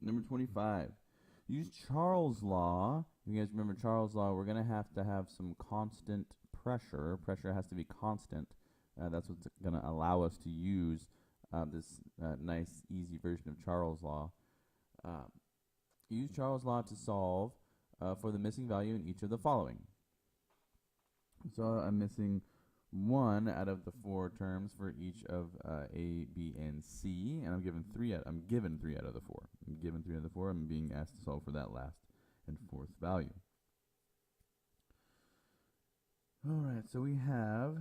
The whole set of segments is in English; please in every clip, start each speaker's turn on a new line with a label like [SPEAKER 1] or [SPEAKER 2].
[SPEAKER 1] Number 25. Use Charles' law. If you guys remember Charles' law, we're going to have some constant pressure. Pressure has to be constant. That's what's going to allow us to use this nice, easy version of Charles' law. Uh, use Charles' law to solve for the missing value in each of the following. So I'm missing 1 out of the 4 terms for each of A, B, and C, and I'm given 3 out. I'm given 3 out of the 4. I'm given 3 out of the 4. I'm being asked to solve for that last and 4th value. All right, so we have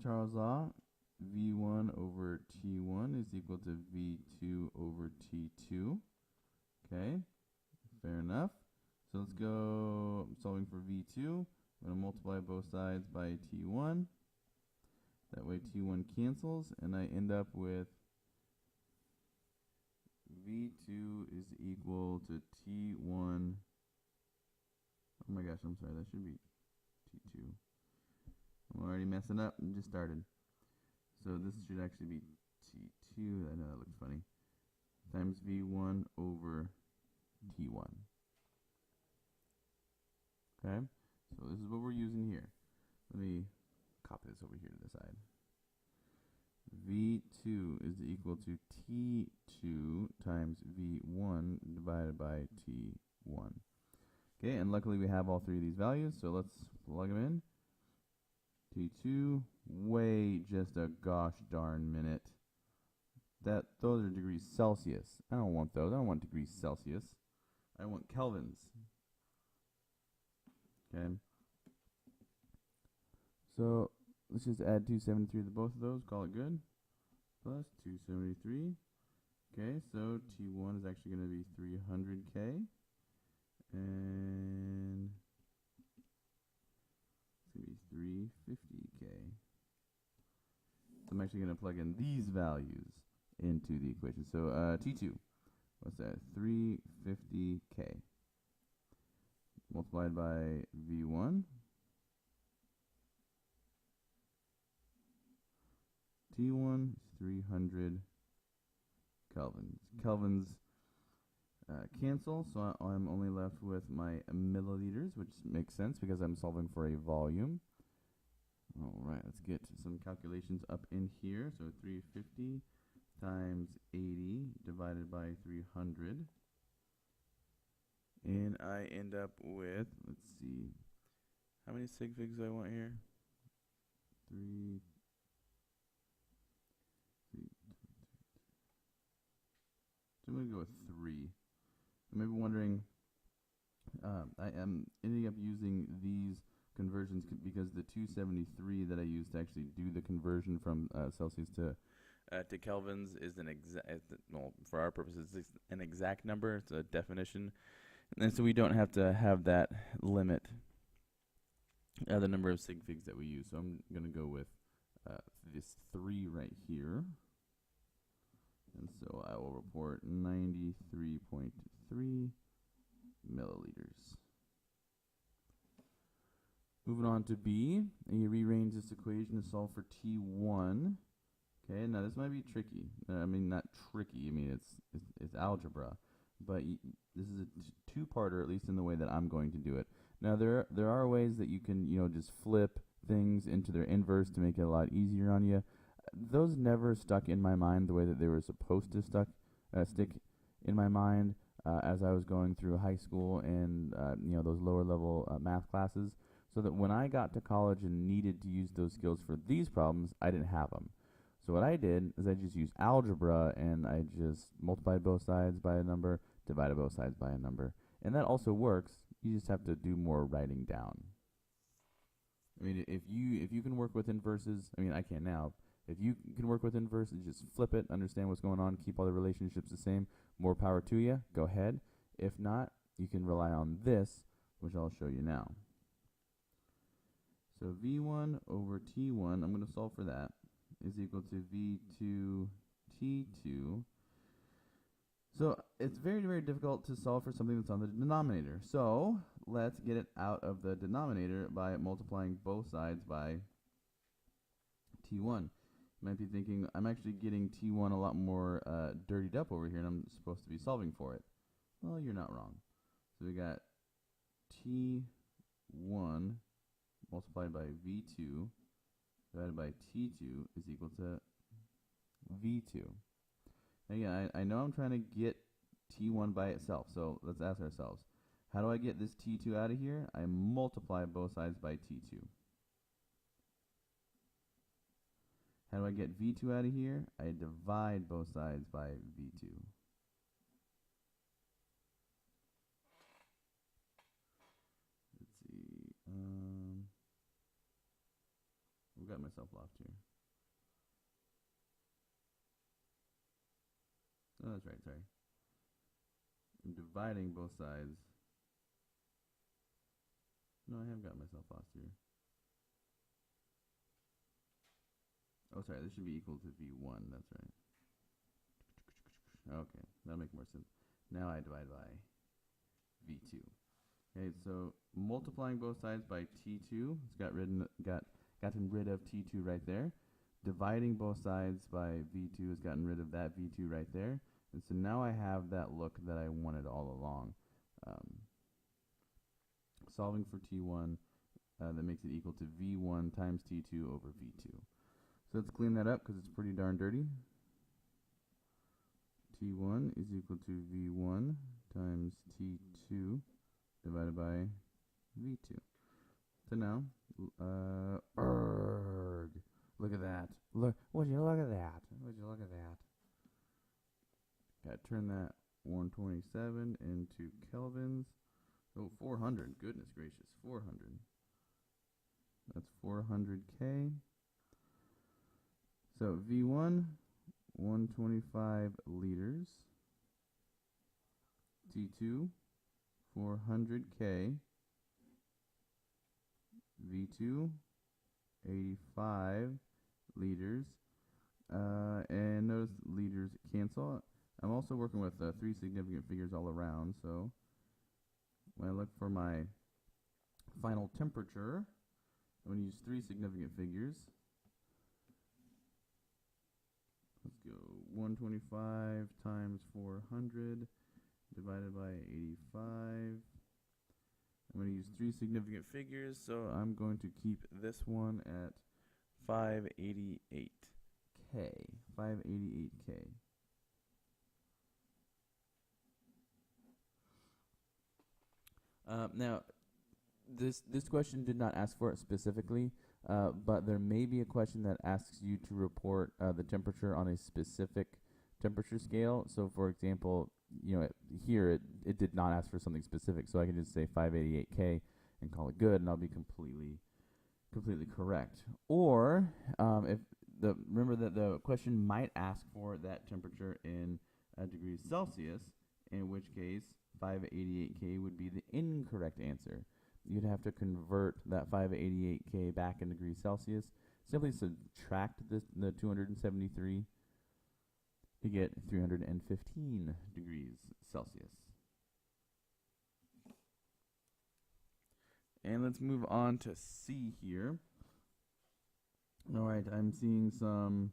[SPEAKER 1] Charles' law. V1 over T1 is equal to V2 over T2. Okay, fair enough. So let's go solving for V2. I'm going to multiply both sides by T1. That way T1 cancels, and I end up with V2 is equal to T1. Oh my gosh, I'm sorry, that should be T2. I'm already messing up and just started. So this should actually be T2. I know that looks funny. Times V1 over T1. Okay, so this is what we're using here. Let me copy this over here to the side. V2 is equal to T2 times V1 divided by T1. Okay, and luckily we have all 3 of these values, so let's plug them in. T2, wait just a gosh darn minute. Those are degrees Celsius. I don't want those. I don't want degrees Celsius. I want kelvins. Okay. So let's just add 273 to both of those, call it good. Plus 273. Okay, so T1 is actually going to be 300K. And it's going to be 350K. So I'm actually going to plug in these values into the equation. So T2, what's that? 350K. Multiplied by V1. T1 is 300 kelvins. Kelvins cancel, so I'm only left with my milliliters, which makes sense because I'm solving for a volume. All right, let's get some calculations up in here. So 350 times 80 divided by 300. And I end up with, let's see, how many sig figs do I want here? 3. So I'm going to go with 3. You may be wondering, I am ending up using these conversions because the 273 that I used to actually do the conversion from Celsius to kelvins is an well, for our purposes, it's an exact number. It's a definition. And so we don't have to have that limit the number of sig figs that we use. So I'm going to go with this 3 right here. And so I will report 93.3 milliliters. Moving on to B, and you rearrange this equation to solve for T1. Okay, now this might be tricky. I mean, not tricky. I mean, it's algebra, but this is a two-parter, at least in the way that I'm going to do it. Now there are ways that you can just flip things into their inverse to make it a lot easier on you. Those never stuck in my mind the way that they were supposed to stick in my mind as I was going through high school and those lower level math classes. So that when I got to college and needed to use those skills for these problems, I didn't have them. So what I did is I just used algebra and I just multiplied both sides by a number, divided both sides by a number, and that also works. You just have to do more writing down. I mean, if you can work with inverses, I mean, I can now. If you can work with inverses, just flip it, understand what's going on, keep all the relationships the same, more power to you, go ahead. If not, you can rely on this, which I'll show you now. So V1 over T1, I'm going to solve for that, is equal to V2 T2. So it's very, very difficult to solve for something that's on the denominator. So let's get it out of the denominator by multiplying both sides by T1. You might be thinking, I'm actually getting T1 a lot more dirtied up over here, and I'm supposed to be solving for it. Well, you're not wrong. So we got T1 multiplied by V2 divided by T2 is equal to V2. Now, again, I know I'm trying to get T1 by itself, so let's ask ourselves, how do I get this T2 out of here? I multiply both sides by T2. How do I get V2 out of here? I divide both sides by V2. Let's see. I've got myself lost here. Oh, that's right, sorry. I'm dividing both sides. No, I have got myself lost here. Oh, sorry, this should be equal to V1, that's right. Okay, that'll make more sense. Now I divide by V2. Okay, so multiplying both sides by T2, it's gotten rid of T2 right there. Dividing both sides by V2 has gotten rid of that V2 right there. And so now I have that look that I wanted all along. Solving for T1, that makes it equal to V1 times T2 over V2. So let's clean that up because it's pretty darn dirty. T1 is equal to V1 times T2 divided by V2. So now, look at that. Would you look at that? Would you look at that? Got to turn that 127 into kelvins. Oh, 400. Goodness gracious, 400. That's 400K. So V1, 125 liters. T2, 400K. V2, 85 liters. And notice liters cancel. I'm also working with 3 significant figures all around, so when I look for my final temperature, I'm going to use 3 significant figures. Let's go 125 times 400 divided by 85. I'm going to use 3 significant figures, so I'm going to keep this one at 588K. 588K. Now, this question did not ask for it specifically, but there may be a question that asks you to report the temperature on a specific temperature scale. So, for example, here it did not ask for something specific, so I can just say 588K and call it good, and I'll be completely correct. Or remember that the question might ask for that temperature in degrees Celsius, in which case 588K would be the incorrect answer. You'd have to convert that 588K back in degrees Celsius. Simply subtract the 273 to get 315 degrees Celsius. And let's move on to C here. All right, I'm seeing some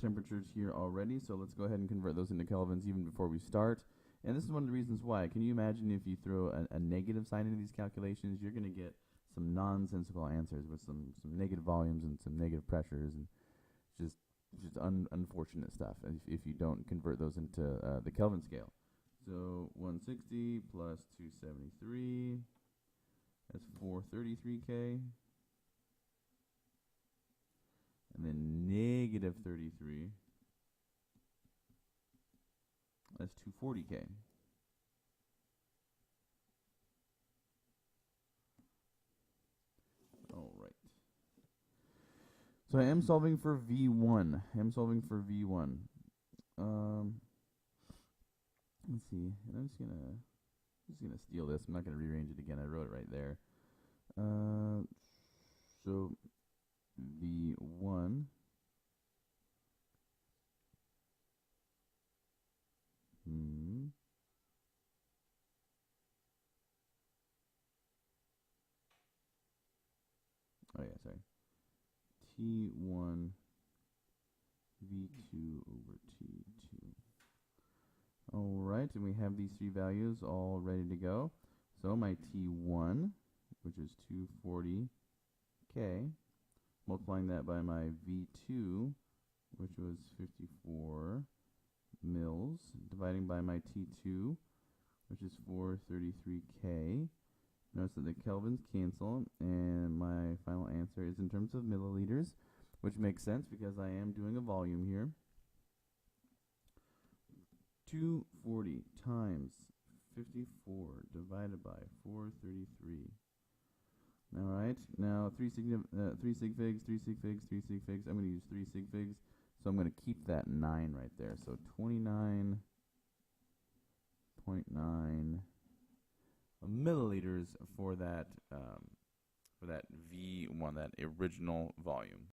[SPEAKER 1] temperatures here already, so let's go ahead and convert those into kelvins even before we start. And this is one of the reasons why. Can you imagine if you throw a negative sign into these calculations, you're going to get some nonsensical answers with some negative volumes and some negative pressures, and just unfortunate stuff if you don't convert those into the Kelvin scale. So 160 plus 273, that's 433K. And then negative 33, that's 240K. All right. So I am solving for V1. Let's see. And I'm just gonna steal this. I'm not gonna rearrange it again. I wrote it right there. So V1 oh yeah, sorry. T1 V2 over T2. Alright, and we have these three values all ready to go. So my T1, which is 240K, multiplying that by my V2, which was 54 mils, dividing by my T2, which is 433K. Notice that the kelvins cancel, and my final answer is in terms of milliliters, which makes sense because I am doing a volume here. 240 times 54 divided by 433. Alright, now 3 sig figs, 3 sig figs, 3 sig figs. I'm going to use 3 sig figs, so I'm going to keep that 9 right there. So 29.9 milliliters for that V1, that original volume.